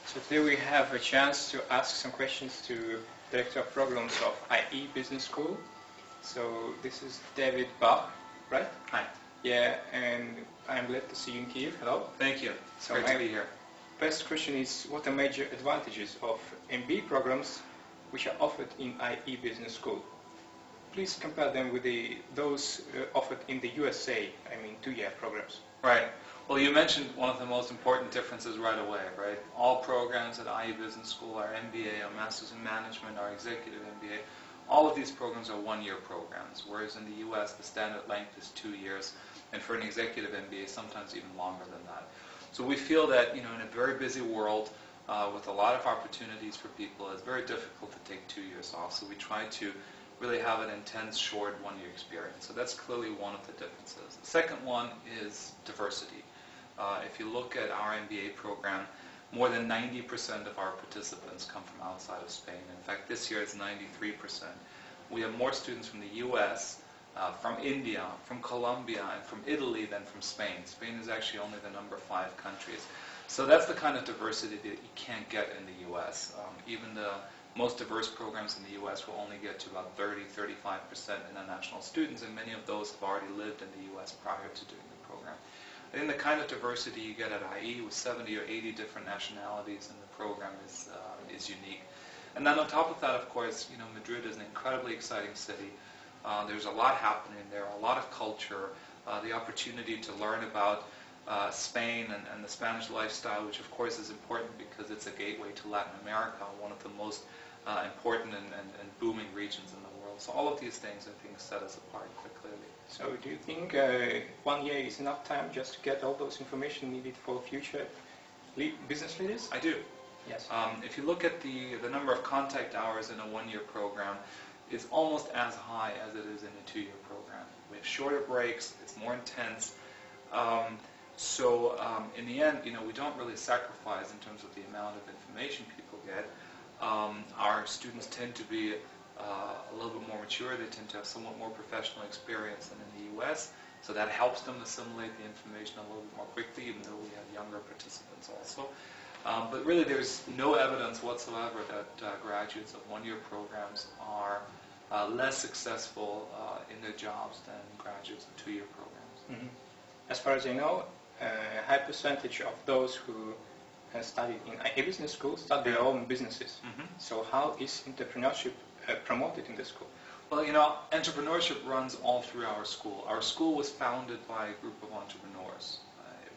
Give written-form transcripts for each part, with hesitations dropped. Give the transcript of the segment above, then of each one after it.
So today we have a chance to ask some questions to Director of Programs of IE Business School. So this is David Bach, right? Hi. Yeah, and I'm glad to see you in Kiev. Hello. Thank you. So Great to be here. First question is, what are major advantages of MBA programs which are offered in IE Business School? Please compare them with those offered in the USA, I mean 2-year programs. Right. Well, you mentioned one of the most important differences right away, right? All programs at IE Business School are MBA, our Masters in Management, our Executive MBA. All of these programs are 1-year programs, whereas in the US the standard length is 2 years, and for an Executive MBA sometimes even longer than that. So we feel that, in a very busy world with a lot of opportunities for people, it's very difficult to take 2 years off. So we try to really have an intense, short 1-year experience. So that's clearly one of the differences. The second one is diversity. If you look at our MBA program, more than 90% of our participants come from outside of Spain. In fact, this year it's 93%. We have more students from the US, from India, from Colombia, and from Italy than from Spain. Spain is actually only the number 5 countries. So that's the kind of diversity that you can't get in the US. Even the most diverse programs in the US will only get to about 30-35% international students, and many of those have already lived in the US prior to doing the program. I think the kind of diversity you get at IE with 70 or 80 different nationalities in the program is unique. And then on top of that, of course, Madrid is an incredibly exciting city. There's a lot happening there, a lot of culture, the opportunity to learn about Spain and the Spanish lifestyle, which of course is important because it's a gateway to Latin America, one of the most important and booming regions in the world. So all of these things, I think, set us apart quite clearly. So do you think 1 year is enough time just to get all those information needed for future business leaders? I do. Yes. If you look at the number of contact hours in a 1-year program, it's almost as high as it is in a 2-year program. We have shorter breaks, it's more intense. So in the end, we don't really sacrifice in terms of the amount of information people get. Our students tend to be a little bit more mature. They tend to have somewhat more professional experience than in the US. So that helps them assimilate the information a little bit more quickly, even though we have younger participants also. But really there's no evidence whatsoever that graduates of 1-year programs are less successful in their jobs than graduates of 2-year programs. Mm-hmm. As far as I know, a high percentage of those who studied in IE Business School start their own businesses. Mm-hmm. So how is entrepreneurship promoted in the school? Well, entrepreneurship runs all through our school. Our school was founded by a group of entrepreneurs.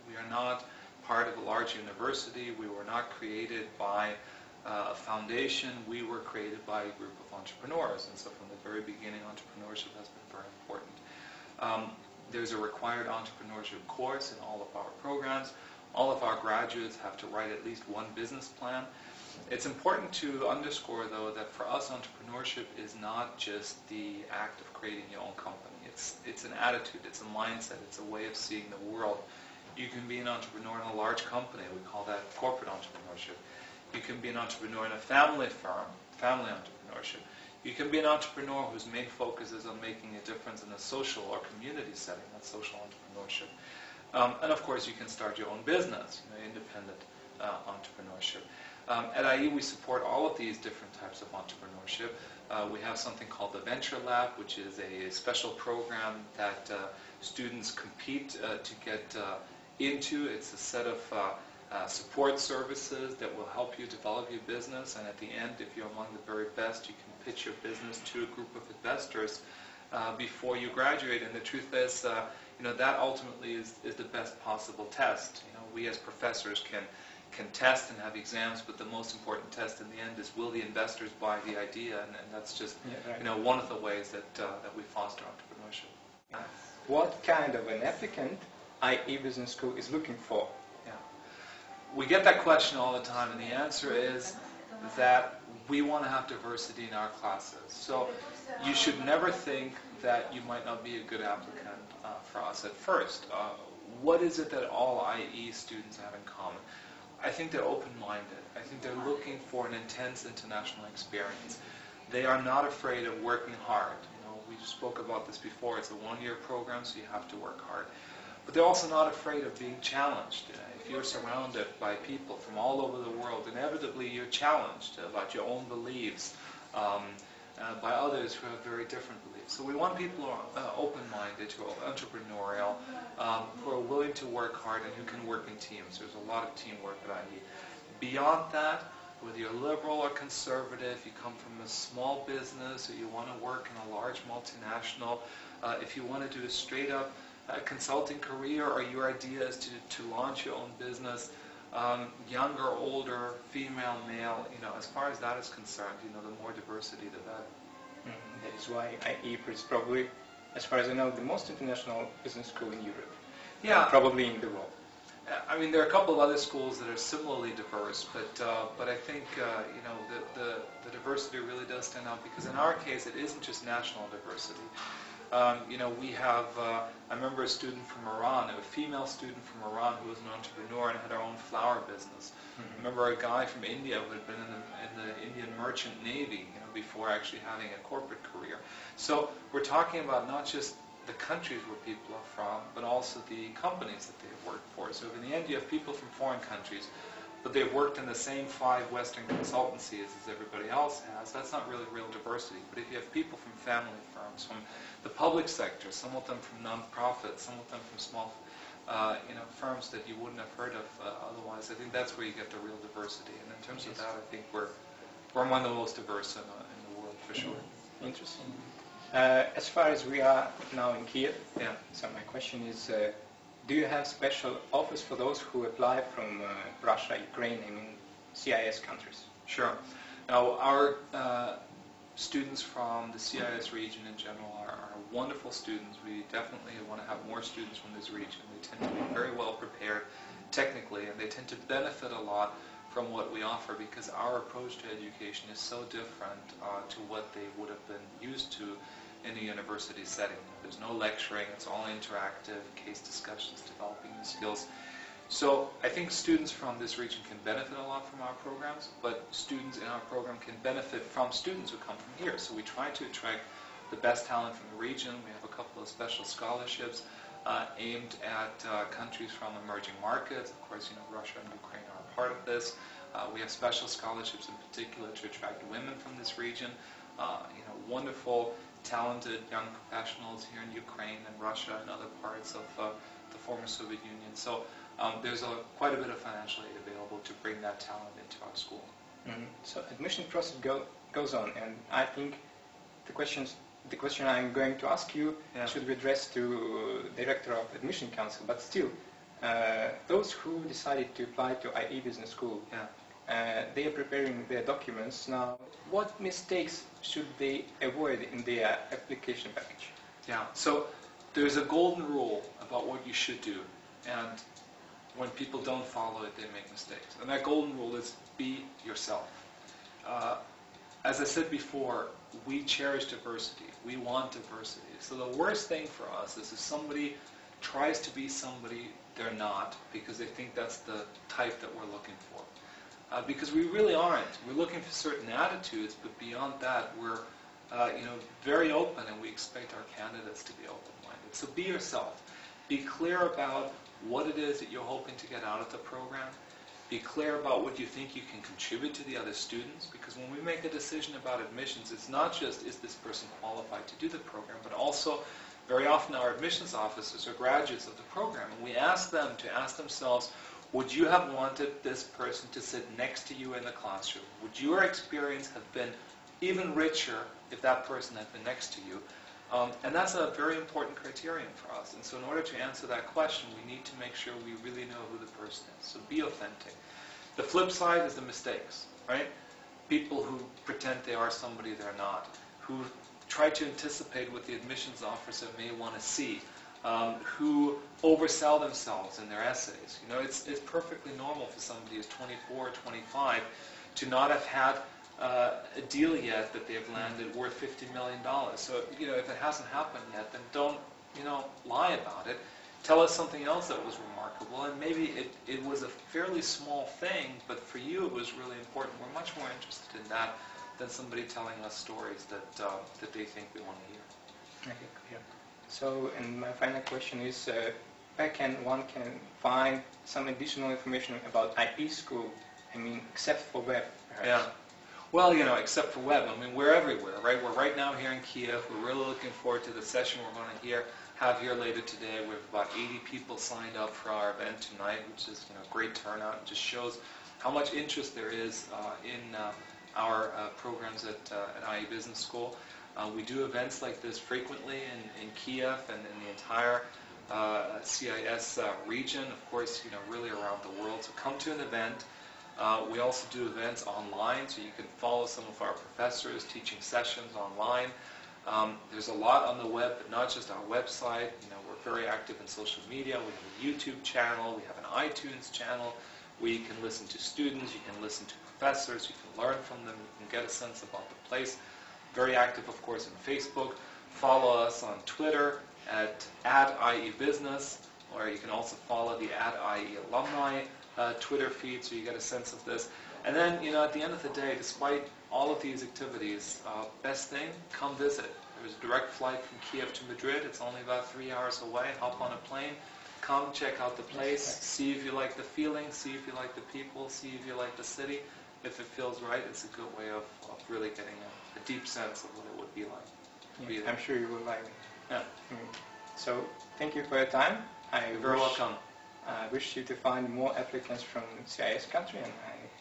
We are not part of a large university. We were not created by a foundation. We were created by a group of entrepreneurs. And so from the very beginning, entrepreneurship has been very important. There's a required entrepreneurship course in all of our programs. All of our graduates have to write at least one business plan. It's important to underscore, though, that for us, entrepreneurship is not just the act of creating your own company. It's an attitude, it's a mindset, it's a way of seeing the world. You can be an entrepreneur in a large company. We call that corporate entrepreneurship. You can be an entrepreneur in a family firm, family entrepreneurship. You can be an entrepreneur whose main focus is on making a difference in a social or community setting. That's social entrepreneurship. And of course, you can start your own business, independent entrepreneurship. At IE, we support all of these different types of entrepreneurship. We have something called the Venture Lab, which is a special program that students compete to get into. It's a set of support services that will help you develop your business, and at the end, if you're among the very best, you can pitch your business to a group of investors before you graduate. And the truth is, that ultimately is the best possible test. We as professors can test and have exams, but the most important test in the end is, will the investors buy the idea? And that's just one of the ways that we foster entrepreneurship. What kind of an applicant IE Business School is looking for? We get that question all the time, and the answer is that we want to have diversity in our classes. So you should never think that you might not be a good applicant for us at first. What is it that all IE students have in common? I think they're open-minded. I think they're looking for an intense international experience. They are not afraid of working hard. We spoke about this before. It's a 1-year program, so you have to work hard. but they're also not afraid of being challenged. If you're surrounded by people from all over the world, inevitably you're challenged about your own beliefs by others who have very different beliefs. So we want people who are open-minded, who are entrepreneurial, who are willing to work hard and who can work in teams. There's a lot of teamwork at IE. Beyond that, whether you're liberal or conservative, you come from a small business or you want to work in a large multinational, if you want to do a straight-up consulting career or your idea is to launch your own business, younger, older, female, male, as far as that is concerned, the more diversity, the better. That is why IE is probably, as far as I know, the most international business school in Europe. Yeah. And probably in the world. I mean, there are a couple of other schools that are similarly diverse, but I think the diversity really does stand out because in our case it isn't just national diversity. We have, I remember a student from Iran, a female student from Iran who was an entrepreneur and had her own flower business. I remember a guy from India who had been in the Indian Merchant Navy, before actually having a corporate career. So we're talking about not just the countries where people are from, but also the companies that they've worked for. So in the end, you have people from foreign countries, but they've worked in the same 5 Western consultancies as everybody else has. That's not really real diversity. But if you have people from family firms, from the public sector, some of them from non-profits, some of them from small firms that you wouldn't have heard of otherwise, I think that's where you get the real diversity. And in terms of that, I think we're among the most diverse in the world, for sure. Interesting. As far as we are now in Kiev, Yeah. so my question is, do you have special offers for those who apply from Russia, Ukraine, I mean CIS countries? Sure. Now, our students from the CIS region in general are wonderful students. We definitely want to have more students from this region. They tend to be very well prepared technically, and they tend to benefit a lot from what we offer because our approach to education is so different to what they would have been used to in a university setting. There's no lecturing, it's all interactive, case discussions, developing new skills. So I think students from this region can benefit a lot from our programs, but students in our program can benefit from students who come from here. So we try to attract the best talent from the region. We have a couple of special scholarships aimed at countries from emerging markets. Of course, Russia and Ukraine are a part of this. We have special scholarships in particular to attract women from this region. Wonderful, talented young professionals here in Ukraine and Russia and other parts of the former Soviet Union. So there's quite a bit of financial aid available to bring that talent into our school. Mm-hmm. So admission process goes on, and I think the question I'm going to ask you should be addressed to Director of Admission Council, but still, those who decided to apply to IE Business School, they are preparing their documents now. What mistakes should they avoid in their application package? Yeah, so there's a golden rule about what you should do, and when people don't follow it, they make mistakes. And that golden rule is be yourself. As I said before, we cherish diversity. We want diversity. So the worst thing for us is if somebody tries to be somebody they're not because they think that's the type that we're looking for. Because we really aren't. We're looking for certain attitudes, but beyond that, we're very open, and we expect our candidates to be open-minded. So be yourself. Be clear about what it is that you're hoping to get out of the program. Be clear about what you think you can contribute to the other students, because when we make a decision about admissions, it's not just is this person qualified to do the program, but also very often our admissions officers are graduates of the program, and we ask them to ask themselves, would you have wanted this person to sit next to you in the classroom? Would your experience have been even richer if that person had been next to you? And that's a very important criterion for us. And so in order to answer that question, we need to make sure we really know who the person is. So be authentic. The flip side is the mistakes, right? People who pretend they are somebody they're not, who try to anticipate what the admissions officer may want to see, who oversell themselves in their essays. It's perfectly normal for somebody who's 24 or 25 to not have had a deal yet that they've landed worth $50 million. So, if it hasn't happened yet, then don't, lie about it. Tell us something else that was remarkable, and maybe it was a fairly small thing, but for you it was really important. We're much more interested in that than somebody telling us stories that they think we want to hear. Okay, clear. So, and my final question is, backend one can find some additional information about IE school? I mean, except for web, perhaps. Yeah. Well, except for web, I mean, we're everywhere, right? We're right now here in Kiev. We're really looking forward to the session we're going to have here later today. We have about 80 people signed up for our event tonight, which is a great turnout. It just shows how much interest there is in our programs at IE Business School. We do events like this frequently in Kiev and in the entire CIS region, of course, really around the world. So come to an event. We also do events online, so you can follow some of our professors teaching sessions online. There's a lot on the web, but not just our website. We're very active in social media. We have a YouTube channel. We have an iTunes channel where you can listen to students, you can listen to professors, you can learn from them, you can get a sense about the place. Very active, of course, in Facebook. Follow us on Twitter at @IEBusiness, or you can also follow the @IE Alumni Twitter feed, so you get a sense of this. And then, at the end of the day, despite all of these activities, best thing, come visit. There's a direct flight from Kiev to Madrid. It's only about 3 hours away. Hop on a plane, come check out the place, see if you like the feeling, see if you like the people, see if you like the city. If it feels right, it's a good way of really getting a deep sense of what it would be like. Yes, I'm sure you will like it. Yeah. So, thank you for your time. You're very welcome. I wish you to find more applicants from CIS country, and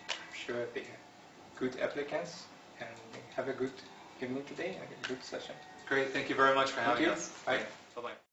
I'm sure they are good applicants. And have a good evening today and a good session. Great. Thank you very much for having us. Bye. Bye-bye.